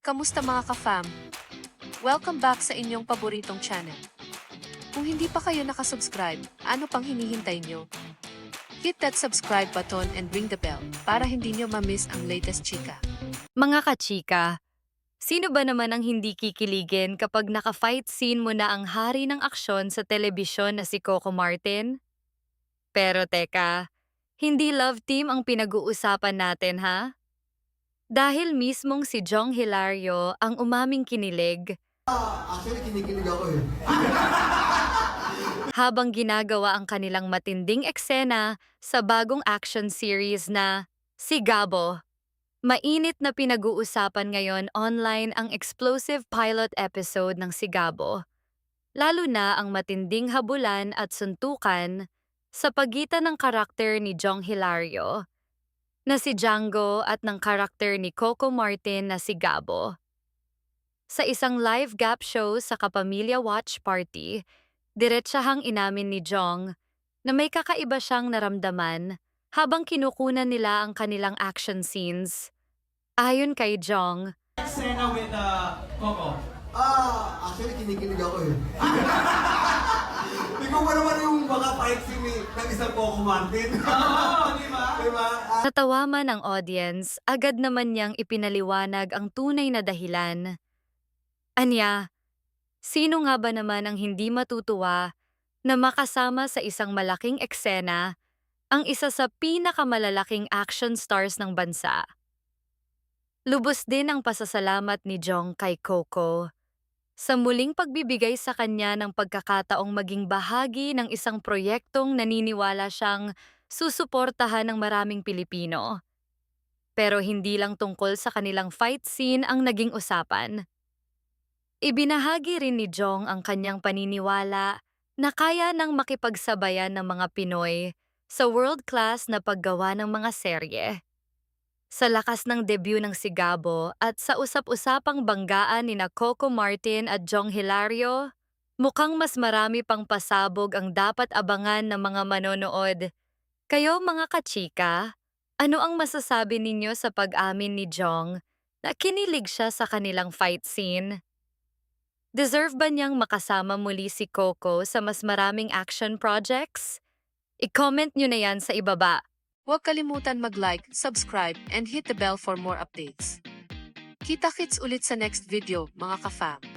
Kamusta mga ka-fam? Welcome back sa inyong paboritong channel. Kung hindi pa kayo nakasubscribe, ano pang hinihintay nyo? Hit that subscribe button and ring the bell para hindi nyo ma-miss ang latest chika. Mga kachika, sino ba naman ang hindi kikiligin kapag naka-fight scene mo na ang hari ng aksyon sa telebisyon na si Coco Martin? Pero teka, hindi love team ang pinag-uusapan natin ha? Dahil mismong si Jong Hilario ang umaming kinilig Actually, kinikilig ako eh. habang ginagawa ang kanilang matinding eksena sa bagong action series na Si Gabo. Mainit na pinag-uusapan ngayon online ang explosive pilot episode ng Sigabo, lalo na ang matinding habulan at suntukan sa pagitan ng karakter ni Jong Hilario na si Django at ng karakter ni Coco Martin na si Gabo. Sa isang live gap show sa Kapamilya Watch Party, diretsahang inamin ni Jong na may kakaiba siyang naramdaman habang kinukunan nila ang kanilang action scenes. Ayon kay Jong, Sena with Coco. Actually, kinikilig ako eh. Ikaw pa naman yung mga fight scene ng isang Coco Martin. Oo, di ba? Diba? natawa man ang audience, agad naman niyang ipinaliwanag ang tunay na dahilan. Anya, sino nga ba naman ang hindi matutuwa na makasama sa isang malaking eksena ang isa sa pinakamalalaking action stars ng bansa? Lubos din ang pasasalamat ni Jong kay Coco sa muling pagbibigay sa kanya ng pagkakataong maging bahagi ng isang proyektong naniniwala siyang susuportahan ng maraming Pilipino. Pero hindi lang tungkol sa kanilang fight scene ang naging usapan. Ibinahagi rin ni Jong ang kanyang paniniwala na kaya nang makipagsabayan ng mga Pinoy sa world-class na paggawa ng mga serye. Sa lakas ng debut ng Sigabo at sa usap-usapang banggaan ni Coco Martin at Jong Hilario, mukhang mas marami pang pasabog ang dapat abangan ng mga manonood. Kayo mga kachika, ano ang masasabi ninyo sa pag-amin ni Jong na kinilig siya sa kanilang fight scene? Deserve ba niyang makasama muli si Coco sa mas maraming action projects? I-comment nyo na yan sa ibaba. Huwag kalimutan mag-like, subscribe, and hit the bell for more updates. Kita-kits ulit sa next video, mga ka-fam.